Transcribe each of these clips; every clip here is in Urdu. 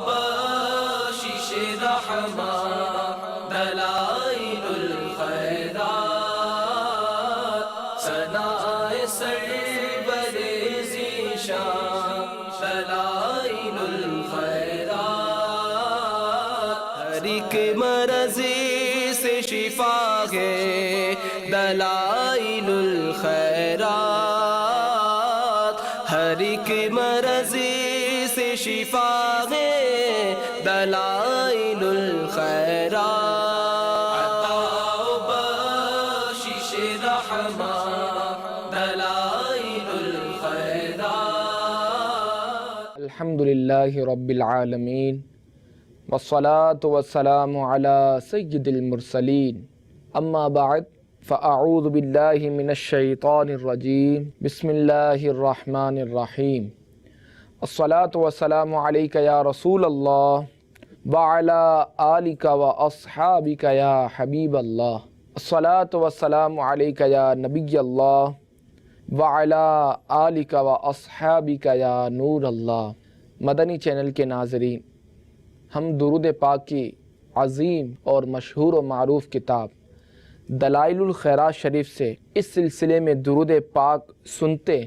بخشش رحمت دلائل الخیرات ثنائے سرور ذیشان دلائل الخیرات ہر ایک مرض سے شفا ہے دلائل الخیرات ہر ایک مرض سے شفا ہے دلائل الخیرات عطا و بخشش رحمت دلائل الخیرات الحمدللہ رب العالمین والصلاة والسلام علی سید المرسلین اما بعد فاعوذ باللہ من الشیطان الرجیم بسم اللہ الرحمن الرحیم الصلاة والسلام علیک یا رسول اللہ وعلی آلک و اصحابک یا حبیب اللہ الصلاة والسلام علیک یا نبی اللہ وعلی آلک و اصحابک یا نور اللہ۔ مدنی چینل کے ناظرین، ہم درود پاک کی عظیم اور مشہور و معروف کتاب دلائل الخیرات شریف سے اس سلسلے میں درود پاک سنتے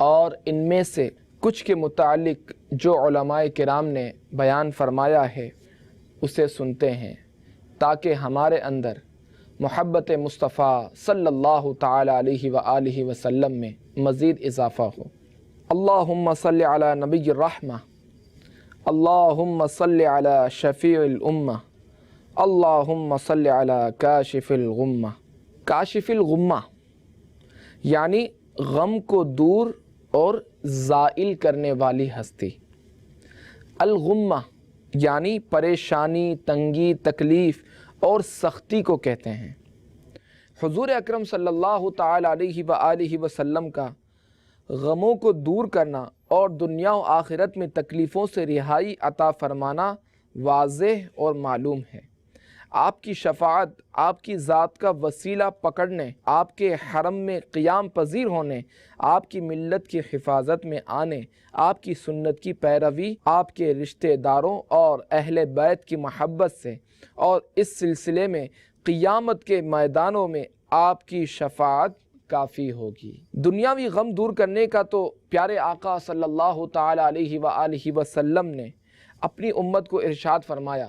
اور ان میں سے کچھ کے متعلق جو علماء کرام نے بیان فرمایا ہے اسے سنتے ہیں تاکہ ہمارے اندر محبت مصطفیٰ صلی اللہ تعالی علیہ وآلہ وسلم میں مزید اضافہ ہو۔ اللہم صلی علی نبی الرحمہ، اللہم صلی علی شفیع الامہ، اللہم صلی علی کاشف الغمہ۔ کاشف الغمہ یعنی غم کو دور اور زائل کرنے والی ہستی۔ الغمہ یعنی پریشانی، تنگی، تکلیف اور سختی کو کہتے ہیں۔ حضور اکرم صلی اللہ تعالی علیہ وآلہ وسلم کا غموں کو دور کرنا اور دنیا و آخرت میں تکلیفوں سے رہائی عطا فرمانا واضح اور معلوم ہے۔ آپ کی شفاعت، آپ کی ذات کا وسیلہ پکڑنے، آپ کے حرم میں قیام پذیر ہونے، آپ کی ملت کی حفاظت میں آنے، آپ کی سنت کی پیروی، آپ کے رشتہ داروں اور اہل بیت کی محبت سے اور اس سلسلے میں قیامت کے میدانوں میں آپ کی شفاعت کافی ہوگی۔ دنیاوی غم دور کرنے کا تو پیارے آقا صلی اللہ تعالی علیہ وآلہ وسلم نے اپنی امت کو ارشاد فرمایا۔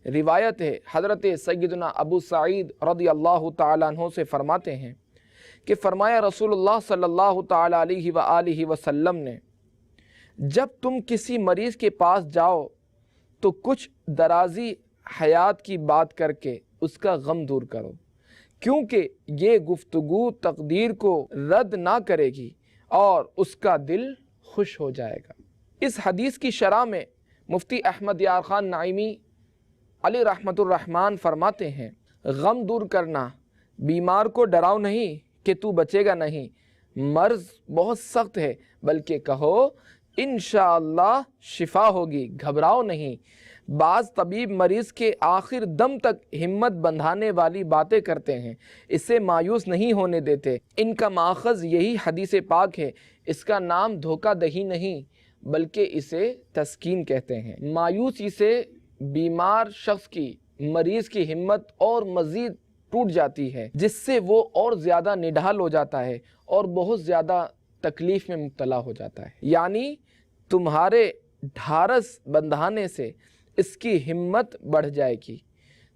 روایت ہے حضرت سیدنا ابو سعید رضی اللہ تعالیٰ عنہ سے فرماتے ہیں کہ فرمایا رسول اللہ صلی اللہ تعالی علیہ وآلہ وسلم نے، جب تم کسی مریض کے پاس جاؤ تو کچھ درازی حیات کی بات کر کے اس کا غم دور کرو، کیونکہ یہ گفتگو تقدیر کو رد نہ کرے گی اور اس کا دل خوش ہو جائے گا۔ اس حدیث کی شرح میں مفتی احمد یار خان نعیمی علی رحمت الرحمن فرماتے ہیں، غم دور کرنا، بیمار کو ڈراؤ نہیں کہ تو بچے گا نہیں، مرض بہت سخت ہے، بلکہ کہو انشاءاللہ شفا ہوگی، گھبراؤ نہیں۔ بعض طبیب مریض کے آخر دم تک ہمت بندھانے والی باتیں کرتے ہیں، اسے مایوس نہیں ہونے دیتے۔ ان کا ماخذ یہی حدیث پاک ہے۔ اس کا نام دھوکہ دہی نہیں بلکہ اسے تسکین کہتے ہیں۔ مایوسی سے بیمار شخص کی، مریض کی ہمت اور مزید ٹوٹ جاتی ہے، جس سے وہ اور زیادہ نڈھال ہو جاتا ہے اور بہت زیادہ تکلیف میں مبتلا ہو جاتا ہے۔ یعنی تمہارے ڈھارس بندھانے سے اس کی ہمت بڑھ جائے گی۔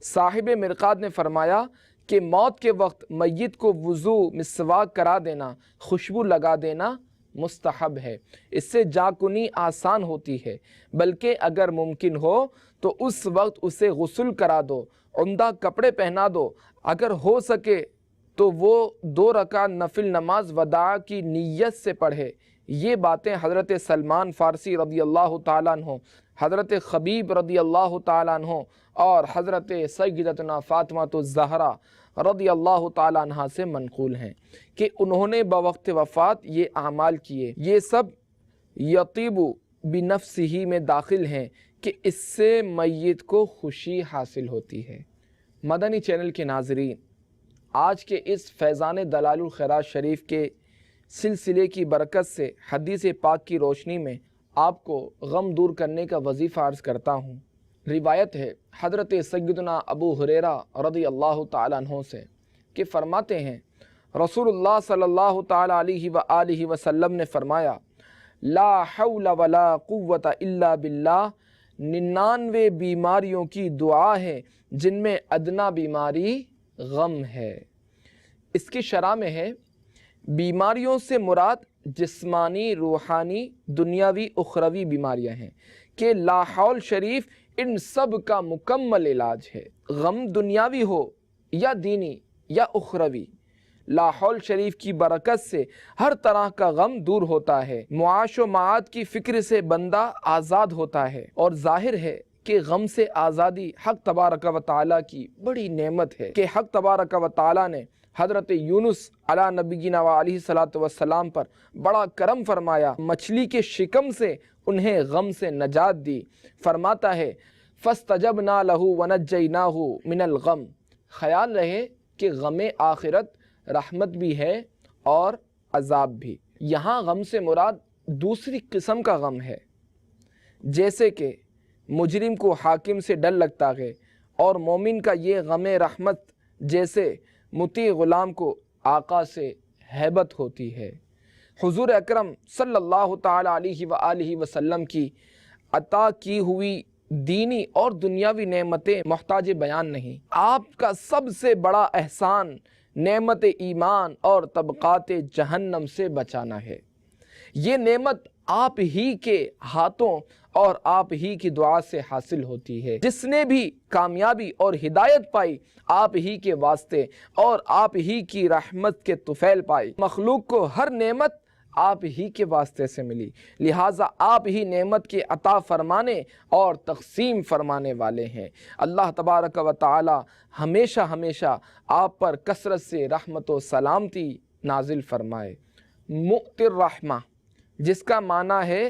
صاحب مرقات نے فرمایا کہ موت کے وقت میت کو وضو، مسواک کرا دینا، خوشبو لگا دینا مستحب ہے۔ اس سے جاکنی آسان ہوتی ہے، بلکہ اگر ممکن ہو تو اس وقت اسے غسل کرا دو، عمدہ کپڑے پہنا دو، اگر ہو سکے تو وہ 2 رکعت نفل نماز وداع کی نیت سے پڑھے۔ یہ باتیں حضرت سلمان فارسی رضی اللہ تعالیٰ عنہ، حضرت خبیب رضی اللہ تعالیٰ عنہ اور حضرت سیدتنا فاطمہ الزہرا رضی اللہ تعالیٰ عنہ سے منقول ہیں کہ انہوں نے بوقت وفات یہ اعمال کیے۔ یہ سب یطیب بنفسہ میں داخل ہیں کہ اس سے میت کو خوشی حاصل ہوتی ہے۔ مدنی چینل کے ناظرین، آج کے اس فیضان دلائل الخیرات شریف کے سلسلے کی برکت سے حدیث پاک کی روشنی میں آپ کو غم دور کرنے کا وظیفہ عرض کرتا ہوں۔ روایت ہے حضرت سیدنا ابو ہریرہ رضی اللہ تعالیٰ عنہ سے کہ فرماتے ہیں رسول اللہ صلی اللہ تعالیٰ علیہ وآلہ وسلم نے فرمایا لا حول ولا قوت الا باللہ، 99 بیماریوں کی دعا ہے جن میں ادنا بیماری غم ہے۔ اس کی شرح میں ہے بیماریوں سے مراد جسمانی، روحانی، دنیاوی، اخروی بیماریاں ہیں کہ لا حول شریف ان سب کا مکمل علاج ہے۔ غم دنیاوی ہو یا دینی یا اخروی، لا حول شریف کی برکت سے ہر طرح کا غم دور ہوتا ہے، معاش و معاد کی فکر سے بندہ آزاد ہوتا ہے، اور ظاہر ہے کہ غم سے آزادی حق تبارک و تعالیٰ کی بڑی نعمت ہے کہ حق تبارک و تعالیٰ نے حضرت یونس علی نبینا و علیہ الصلوۃ والسلام پر بڑا کرم فرمایا، مچھلی کے شکم سے انہیں غم سے نجات دی۔ فرماتا ہے فاستجبنا لہ ونجیناہ من الغم، خیال رہے کہ غم آخرت رحمت بھی ہے اور عذاب بھی۔ یہاں غم سے مراد دوسری قسم کا غم ہے، جیسے کہ مجرم کو حاکم سے ڈر لگتا ہے اور مومن کا یہ غم رحمت جیسے مطیع غلام کو آقا سے ہیبت ہوتی ہے۔ حضور اکرم صلی اللہ تعالی علیہ وآلہ وسلم کی عطا کی ہوئی دینی اور دنیاوی نعمتیں محتاج بیان نہیں۔ آپ کا سب سے بڑا احسان نعمت ایمان اور طبقات جہنم سے بچانا ہے۔ یہ نعمت آپ ہی کے ہاتھوں اور آپ ہی کی دعا سے حاصل ہوتی ہے۔ جس نے بھی کامیابی اور ہدایت پائی آپ ہی کے واسطے اور آپ ہی کی رحمت کے طفیل پائی۔ مخلوق کو ہر نعمت آپ ہی کے واسطے سے ملی، لہٰذا آپ ہی نعمت کے عطا فرمانے اور تقسیم فرمانے والے ہیں۔ اللہ تبارک و تعالی ہمیشہ ہمیشہ آپ پر کثرت سے رحمت و سلامتی نازل فرمائے۔ مؤتی الرحمہ، جس کا معنی ہے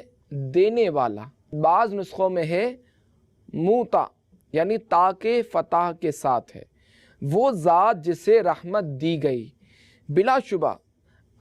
دینے والا، بعض نسخوں میں ہے موتا، یعنی تا کے فتح کے ساتھ ہے، وہ ذات جسے رحمت دی گئی۔ بلا شبہ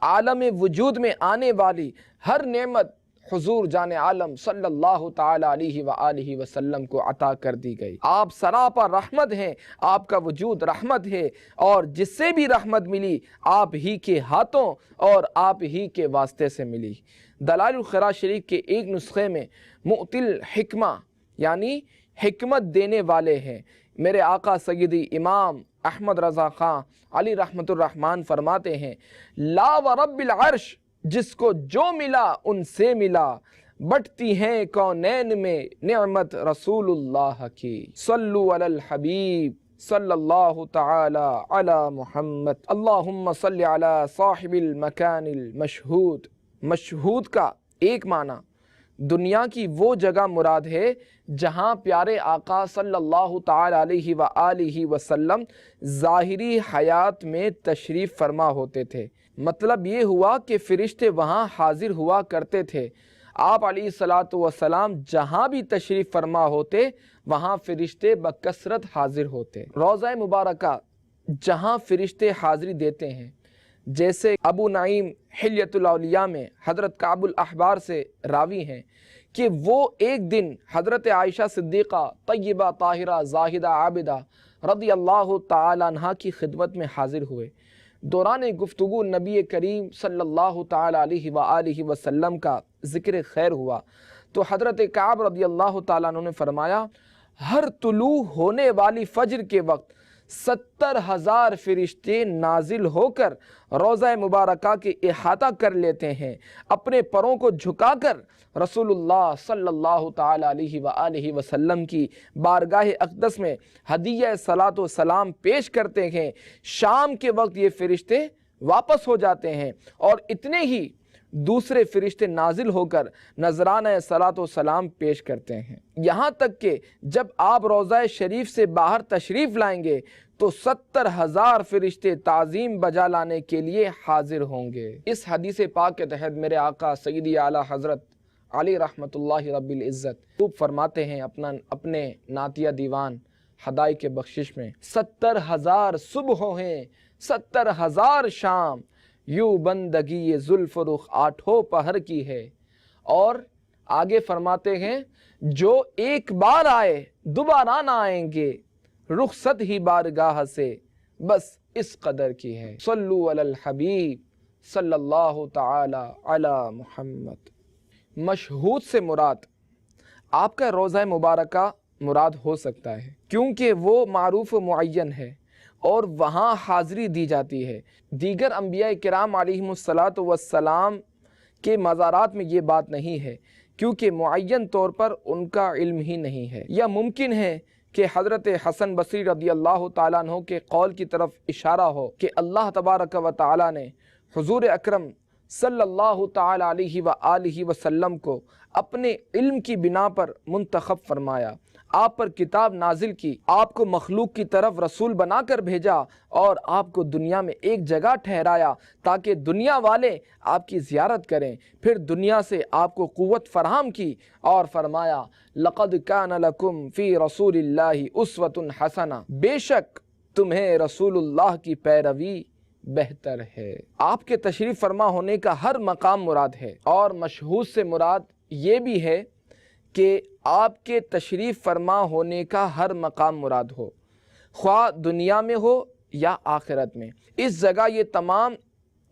عالم وجود میں آنے والی ہر نعمت حضور جان عالم صلی اللہ تعالی علیہ وآلہ وسلم کو عطا کر دی گئی۔ آپ سراپا رحمت ہیں، آپ کا وجود رحمت ہے، اور جس سے بھی رحمت ملی آپ ہی کے ہاتھوں اور آپ ہی کے واسطے سے ملی۔ دلائل الخیرات شریف کے ایک نسخے میں مؤتی الحکمہ یعنی حکمت دینے والے ہیں۔ میرے آقا سیدی امام احمد رضا خان علی رحمت الرحمن فرماتے ہیں لا ورب العرش، جس کو جو ملا ان سے ملا، بٹتی ہیں کونین میں نعمت رسول اللہ کی۔ صلو علی الحبیب صلی اللہ تعالی علی محمد، اللہم صلی علی صاحب المکان المشہود۔ مشہود کا ایک معنی دنیا کی وہ جگہ مراد ہے جہاں پیارے آقا صلی اللہ تعالی علیہ وآلہ وسلم ظاہری حیات میں تشریف فرما ہوتے تھے۔ مطلب یہ ہوا کہ فرشتے وہاں حاضر ہوا کرتے تھے۔ آپ علیہ الصلاۃ والسلام جہاں بھی تشریف فرما ہوتے وہاں فرشتے بکثرت حاضر ہوتے۔ روضہ مبارکہ جہاں فرشتے حاضری دیتے ہیں، جیسے ابو نعیم حلیۃ الاولیاء میں حضرت کعب الاحبار سے راوی ہیں کہ وہ ایک دن حضرت عائشہ صدیقہ طیبہ طاہرہ زاہدہ عابدہ رضی اللہ تعالی عنہ کی خدمت میں حاضر ہوئے۔ دوران گفتگو نبی کریم صلی اللہ تعالی علیہ وآلہ وسلم کا ذکر خیر ہوا تو حضرت کعب رضی اللہ تعالیٰ عنہ نے فرمایا ہر طلوع ہونے والی فجر کے وقت 70,000 فرشتے نازل ہو کر روضہ مبارکہ کے احاطہ کر لیتے ہیں، اپنے پروں کو جھکا کر رسول اللہ صلی اللہ تعالی علیہ وآلہ وسلم کی بارگاہ اقدس میں ہدیہ صلاۃ و سلام پیش کرتے ہیں۔ شام کے وقت یہ فرشتے واپس ہو جاتے ہیں اور اتنے ہی دوسرے فرشتے نازل ہو کر نذرانہ صلاۃ و سلام پیش کرتے ہیں، یہاں تک کہ جب آپ روضہ شریف سے باہر تشریف لائیں گے تو 70,000 فرشتے تعظیم بجا لانے کے لیے حاضر ہوں گے۔ اس حدیث پاک کے تحت میرے آقا سیدی اعلیٰ حضرت علی رحمت اللہ رب العزت خوب فرماتے ہیں اپنے نعتیہ دیوان ہدایت بخشش میں 70,000 صبح ہیں 70,000 شام، یوں بندگی زلف رخ آٹھوں پہر کی ہے، اور آگے فرماتے ہیں جو ایک بار آئے دوبارہ نہ آئیں گے، رخصت ہی بارگاہ سے بس اس قدر کی ہے۔ صلو علی الحبیب صلی اللہ تعالی علی محمد۔ مشہود سے مراد آپ کا روضہ مبارکہ مراد ہو سکتا ہے، کیونکہ وہ معروف و معین ہے اور وہاں حاضری دی جاتی ہے۔ دیگر انبیاء کرام علیہم السلام کے مزارات میں یہ بات نہیں ہے، کیونکہ معین طور پر ان کا علم ہی نہیں ہے۔ یا ممکن ہے کہ حضرت حسن بصری رضی اللہ تعالیٰ عنہ کے قول کی طرف اشارہ ہو کہ اللہ تبارک و تعالیٰ نے حضور اکرم صلی اللہ تعالیٰ علیہ وآلہ وسلم کو اپنے علم کی بنا پر منتخب فرمایا، آپ پر کتاب نازل کی، آپ کو مخلوق کی طرف رسول بنا کر بھیجا اور آپ کو دنیا میں ایک جگہ ٹھہرایا تاکہ دنیا والے آپ کی زیارت کریں۔ پھر دنیا سے آپ کو قوت فراہم کی اور فرمایا لَقَدْ كَانَ لَكُمْ فِي رَسُولِ اللَّهِ أُسْوَةٌ حَسَنَةٌ، بے شک تمہیں رسول اللہ کی پیروی بہتر ہے۔ آپ کے تشریف فرما ہونے کا ہر مقام مراد ہے، اور مشہود سے مراد یہ بھی ہے کہ آپ کے تشریف فرما ہونے کا ہر مقام مراد ہو، خواہ دنیا میں ہو یا آخرت میں۔ اس جگہ یہ تمام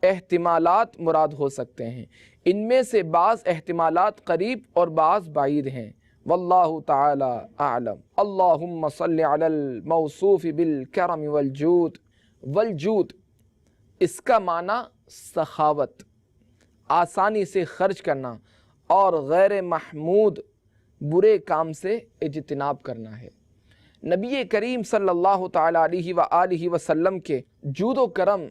احتمالات مراد ہو سکتے ہیں، ان میں سے بعض احتمالات قریب اور بعض بعید ہیں۔ واللہ تعالی اعلم۔ اللہم صلی علی الموصوف بالکرم والجود۔ والجود اس کا معنی سخاوت، آسانی سے خرچ کرنا اور غیر محمود برے کام سے اجتناب کرنا ہے۔ نبی کریم صلی اللہ تعالیٰ علیہ وآلہ وسلم کے جود و کرم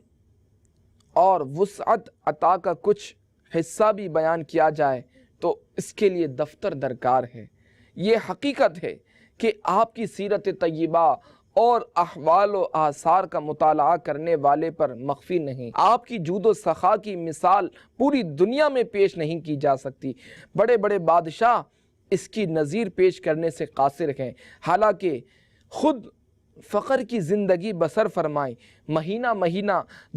اور وسعت عطا کا کچھ حصہ بھی بیان کیا جائے تو اس کے لیے دفتر درکار ہے۔ یہ حقیقت ہے کہ آپ کی سیرت طیبہ اور احوال و آثار کا مطالعہ کرنے والے پر مخفی نہیں۔ آپ کی جود و سخا کی مثال پوری دنیا میں پیش نہیں کی جا سکتی۔ بڑے بڑے بادشاہ اس کی نظیر پیش کرنے سے قاصر ہیں، حالانکہ خود فقر کی زندگی بسر فرمائیں، مہینہ مہینہ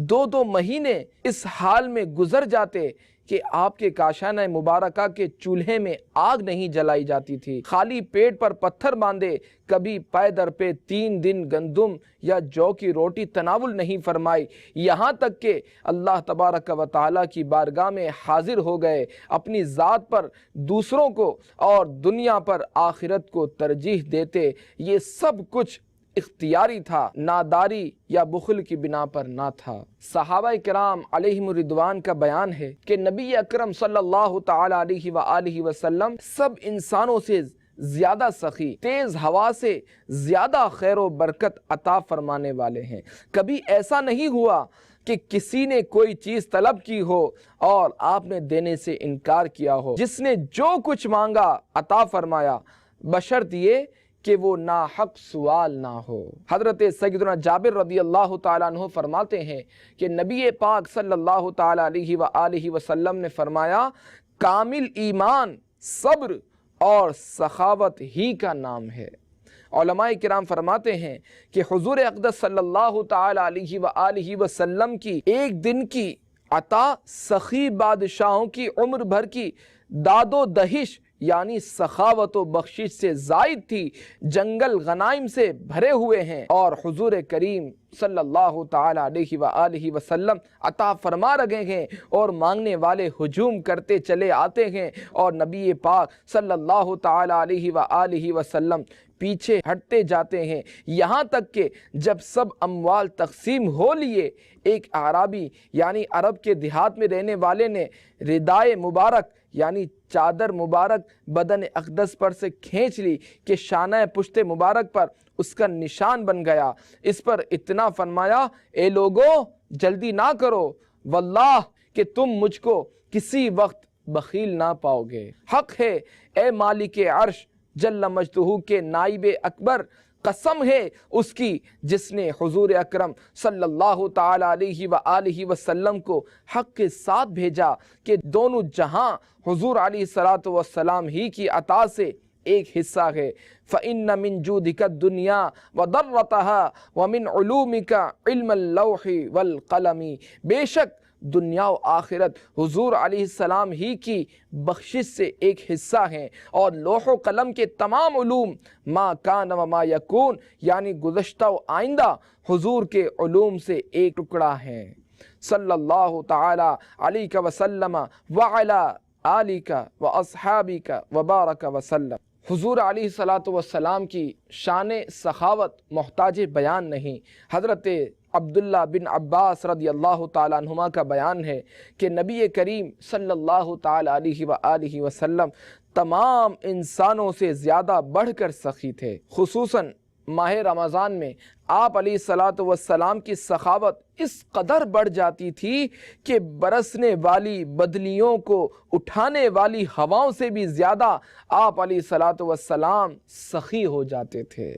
2 مہینے اس حال میں گزر جاتے کہ آپ کے کاشانہ مبارکہ کے چولہے میں آگ نہیں جلائی جاتی تھی، خالی پیٹ پر پتھر باندھے کبھی پے در پہ 3 دن گندم یا جو کی روٹی تناول نہیں فرمائی، یہاں تک کہ اللہ تبارک و تعالیٰ کی بارگاہ میں حاضر ہو گئے، اپنی ذات پر دوسروں کو اور دنیا پر آخرت کو ترجیح دیتے۔ یہ سب کچھ اختیاری تھا، ناداری یا بخل کی بنا پر نہ تھا۔ صحابہ کرام علیہم الرضوان کا بیان ہے کہ نبی اکرم صلی اللہ تعالی علیہ وآلہ وسلم سب انسانوں سے زیادہ سخی، تیز ہوا سے زیادہ خیر و برکت عطا فرمانے والے ہیں۔ کبھی ایسا نہیں ہوا کہ کسی نے کوئی چیز طلب کی ہو اور آپ نے دینے سے انکار کیا ہو۔ جس نے جو کچھ مانگا عطا فرمایا، بشرط یہ کہ وہ ناحق سوال نہ ہو۔ حضرت سیدنا جابر رضی اللہ تعالیٰ عنہ فرماتے ہیں کہ نبی پاک صلی اللہ تعالیٰ علیہ وآلہ وسلم نے فرمایا کامل ایمان صبر اور سخاوت ہی کا نام ہے۔ علماء کرام فرماتے ہیں کہ حضور اقدس صلی اللہ تعالیٰ علیہ وآلہ وسلم کی ایک دن کی عطا سخی بادشاہوں کی عمر بھر کی داد و دہش یعنی سخاوت و بخشش سے زائد تھی، جنگل غنائم سے بھرے ہوئے ہیں، اور حضور کریم صلی اللہ تعالیٰ علیہ وآلہ وسلم عطا فرما رہے ہیں اور مانگنے والے ہجوم کرتے چلے آتے ہیں، اور نبی پاک صلی اللہ تعالیٰ علیہ وآلہ وسلم پیچھے ہٹتے جاتے ہیں، یہاں تک کہ جب سب اموال تقسیم ہو لیے، ایک اعرابی یعنی عرب کے دیہات میں رہنے والے نے ردائے مبارک یعنی چادر مبارک بدن اقدس پر سے کھینچ لی کہ شانہ پشت مبارک پر اس کا نشان بن گیا۔ اس پر اتنا فرمایا اے لوگو جلدی نہ کرو، واللہ کہ تم مجھ کو کسی وقت بخیل نہ پاؤ گے۔ حق ہے اے مالک عرش جل مجدہ کے نائب اکبر، قسم ہے اس کی جس نے حضور اکرم صلی اللہ تعالیٰ علیہ وآلہ وسلم کو حق کے ساتھ بھیجا کہ دونوں جہاں حضور علیہ السلام ہی کی عطا سے ایک حصہ ہے۔ فَإِنَّ مِن جُودِكَ الدُّنْيَا وَضَرَّتَهَا وَمِنْ عُلُومِكَ عِلْمَ اللَّوْحِ وَالْقَلَمِ، بے شک دنیا و آخرت حضور علیہ السلام ہی کی بخشش سے ایک حصہ ہیں، اور لوح و قلم کے تمام علوم ما کان و ما یکون یعنی گزشتہ و آئندہ حضور کے علوم سے ایک ٹکڑا ہیں۔ صلی اللہ تعالی علیہ وسلم وعلی آلک و اصحابک وبارک وسلم۔ حضور علیہ السلام کی شان سخاوت محتاج بیان نہیں۔ حضرت عبداللہ بن عباس رضی اللہ تعالیٰ عنہما کا بیان ہے کہ نبی کریم صلی اللہ تعالیٰ علیہ وآلہ وسلم تمام انسانوں سے زیادہ بڑھ کر سخی تھے۔ خصوصاً ماہ رمضان میں آپ علیہ السلام کی سخاوت اس قدر بڑھ جاتی تھی کہ برسنے والی بدلیوں کو اٹھانے والی ہواؤں سے بھی زیادہ آپ علیہ السلام سخی ہو جاتے تھے۔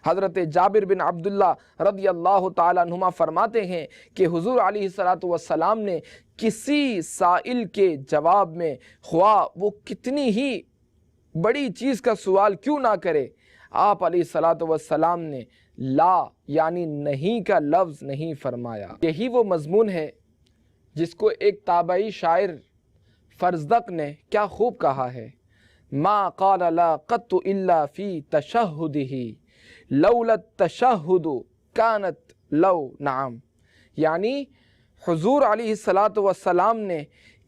حضرت جابر بن عبداللہ رضی اللہ تعالیٰ عنہما فرماتے ہیں کہ حضور علیہ السلام نے کسی سائل کے جواب میں خواہ وہ کتنی ہی بڑی چیز کا سوال کیوں نہ کرے، آپ علیہ السلام نے لا یعنی نہیں کا لفظ نہیں فرمایا۔ یہی وہ مضمون ہے جس کو ایک تابعی شاعر فرزدق نے کیا خوب کہا ہے، ما قال لا قط الا فی تشہدہ لولا التشہد کانت لو نعم، یعنی حضور علیہ السلام نے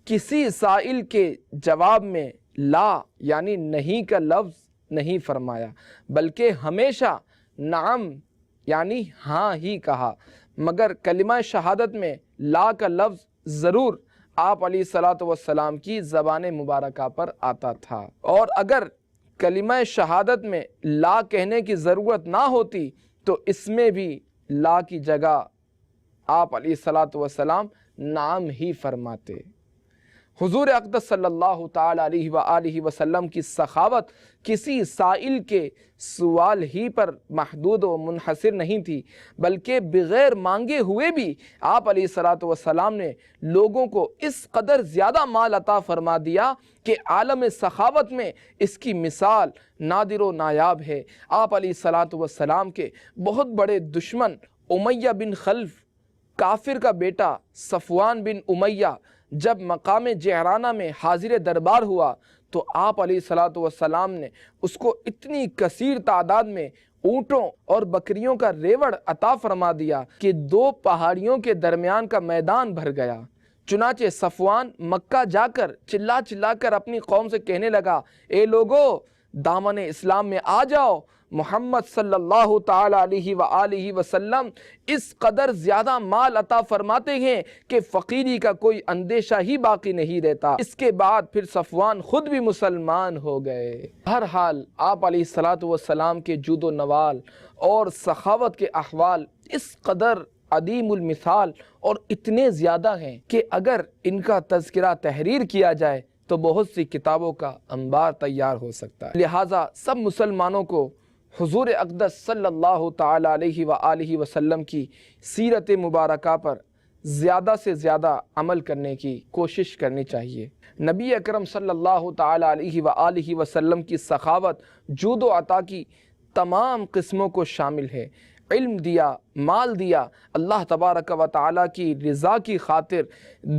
کسی سائل کے جواب میں لا یعنی نہیں کا لفظ نہیں فرمایا، بلکہ ہمیشہ نعم یعنی ہاں ہی کہا، مگر کلمہ شہادت میں لا کا لفظ ضرور آپ علیہ السلام کی زبان مبارکہ پر آتا تھا، اور اگر کلمہ شہادت میں لا کہنے کی ضرورت نہ ہوتی تو اس میں بھی لا کی جگہ آپ علیہ السلام نعم ہی فرماتے۔ حضور اقدس صلی اللہ تعالیٰ علیہ وآلہ وسلم کی سخاوت کسی سائل کے سوال ہی پر محدود و منحصر نہیں تھی، بلکہ بغیر مانگے ہوئے بھی آپ علیہ السلام نے لوگوں کو اس قدر زیادہ مال عطا فرما دیا کہ عالم سخاوت میں اس کی مثال نادر و نایاب ہے۔ آپ علیہ السلام کے بہت بڑے دشمن امیہ بن خلف، کافر کا بیٹا صفوان بن امیہ، جب مقام جعرانہ میں حاضر دربار ہوا تو آپ علیہ السلام نے اس کو اتنی کثیر تعداد میں اونٹوں اور بکریوں کا ریوڑ عطا فرما دیا کہ 2 پہاڑیوں کے درمیان کا میدان بھر گیا۔ چنانچہ صفوان مکہ جا کر چلا چلا کر اپنی قوم سے کہنے لگا، اے لوگو دامن اسلام میں آ جاؤ، محمد صلی اللہ تعالیٰ علیہ وآلہ وسلم اس قدر زیادہ مال عطا فرماتے ہیں کہ فقیری کا کوئی اندیشہ ہی باقی نہیں رہتا۔ اس کے بعد پھر صفوان خود بھی مسلمان ہو گئے۔ بہرحال آپ علیہ السلام کے جود و نوال اور سخاوت کے احوال اس قدر عدیم المثال اور اتنے زیادہ ہیں کہ اگر ان کا تذکرہ تحریر کیا جائے تو بہت سی کتابوں کا انبار تیار ہو سکتا ہے۔ لہٰذا سب مسلمانوں کو حضور اقدس صلی اللہ تعالیٰ علیہ وآلہ وسلم کی سیرت مبارکہ پر زیادہ سے زیادہ عمل کرنے کی کوشش کرنی چاہیے۔ نبی اکرم صلی اللہ تعالیٰ علیہ وآلہ وسلم کی سخاوت جود و عطا کی تمام قسموں کو شامل ہے۔ علم دیا، مال دیا، اللہ تبارک و تعالیٰ کی رضا کی خاطر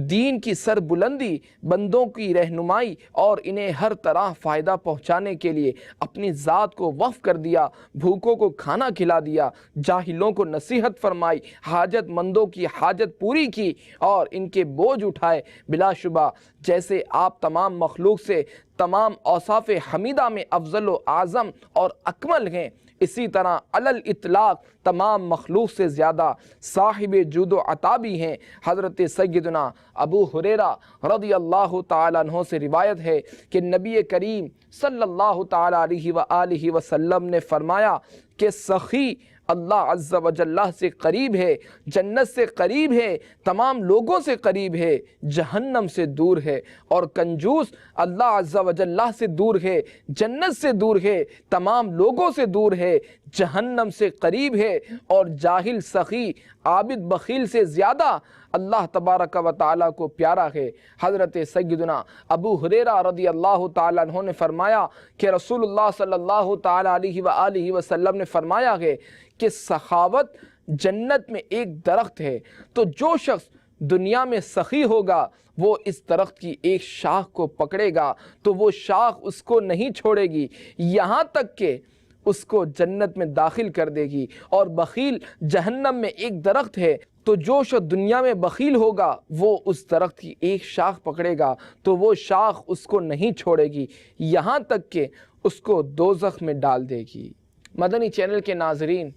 دین کی سر بلندی، بندوں کی رہنمائی اور انہیں ہر طرح فائدہ پہنچانے کے لیے اپنی ذات کو وقف کر دیا، بھوکوں کو کھانا کھلا دیا، جاہلوں کو نصیحت فرمائی، حاجت مندوں کی حاجت پوری کی اور ان کے بوجھ اٹھائے۔ بلا شبہ جیسے آپ تمام مخلوق سے تمام اوصاف حمیدہ میں افضل و اعظم اور اکمل ہیں، اسی طرح علی الاطلاق تمام مخلوق سے زیادہ صاحب جود و عطا بھی ہیں۔ حضرت سیدنا ابو ہریرہ رضی اللہ تعالیٰ عنہ سے روایت ہے کہ نبی کریم صلی اللہ تعالیٰ علیہ وآلہ وسلم نے فرمایا کہ سخی اللہ عز و جل سے قریب ہے، جنت سے قریب ہے، تمام لوگوں سے قریب ہے، جہنم سے دور ہے، اور کنجوس اللہ عز و جل سے دور ہے، جنت سے دور ہے، تمام لوگوں سے دور ہے، جہنم سے قریب ہے، اور جاہل سخی عابد بخیل سے زیادہ اللہ تبارک و تعالیٰ کو پیارا ہے۔ حضرت سیدنا ابو ہریرہ رضی اللہ تعالیٰ عنہ نے فرمایا کہ رسول اللہ صلی اللہ تعالیٰ علیہ وآلہ وسلم نے فرمایا ہے کہ سخاوت جنت میں ایک درخت ہے، تو جو شخص دنیا میں سخی ہوگا وہ اس درخت کی ایک شاخ کو پکڑے گا تو وہ شاخ اس کو نہیں چھوڑے گی یہاں تک کہ اس کو جنت میں داخل کر دے گی۔ اور بخیل جہنم میں ایک درخت ہے، تو جو شخص دنیا میں بخیل ہوگا وہ اس درخت کی ایک شاخ پکڑے گا تو وہ شاخ اس کو نہیں چھوڑے گی یہاں تک کہ اس کو دوزخ میں ڈال دے گی۔ مدنی چینل کے ناظرین،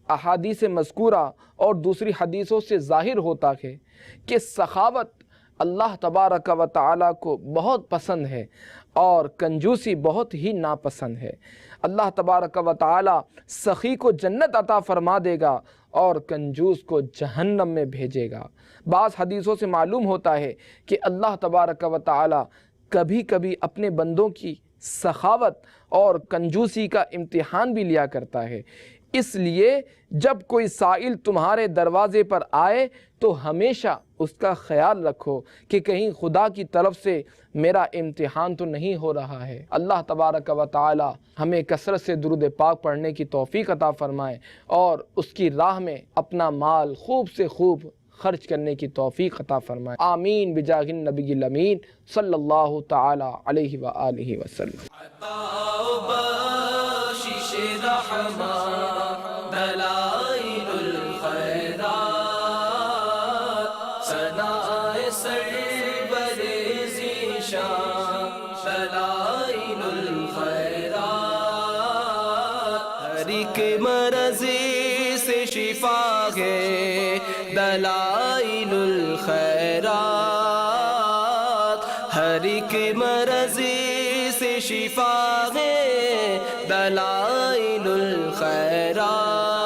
احادیث مذکورہ اور دوسری حدیثوں سے ظاہر ہوتا ہے کہ سخاوت اللہ تبارک و تعالی کو بہت پسند ہے اور کنجوسی بہت ہی ناپسند ہے۔ اللہ تبارک و تعالی سخی کو جنت عطا فرما دے گا اور کنجوس کو جہنم میں بھیجے گا۔ بعض حدیثوں سے معلوم ہوتا ہے کہ اللہ تبارک و تعالی کبھی کبھی اپنے بندوں کی سخاوت اور کنجوسی کا امتحان بھی لیا کرتا ہے۔ اس لیے جب کوئی سائل تمہارے دروازے پر آئے تو ہمیشہ اس کا خیال رکھو کہ کہیں خدا کی طرف سے میرا امتحان تو نہیں ہو رہا ہے۔ اللہ تبارک و تعالی ہمیں کثرت سے درود پاک پڑھنے کی توفیق عطا فرمائے اور اس کی راہ میں اپنا مال خوب سے خوب خرچ کرنے کی توفیق عطا فرمائے۔ آمین بجاہ النبی الامین صلی اللہ تعالی علیہ وآلہ وسلم۔ دلائل الخیرات ثنائے سرور ذیشان دلائل الخیرات ہر ایک مرض سے شفا ہے دلائل الخیرات ہر ایک مرض سے شفا ہے دلائل الخیرات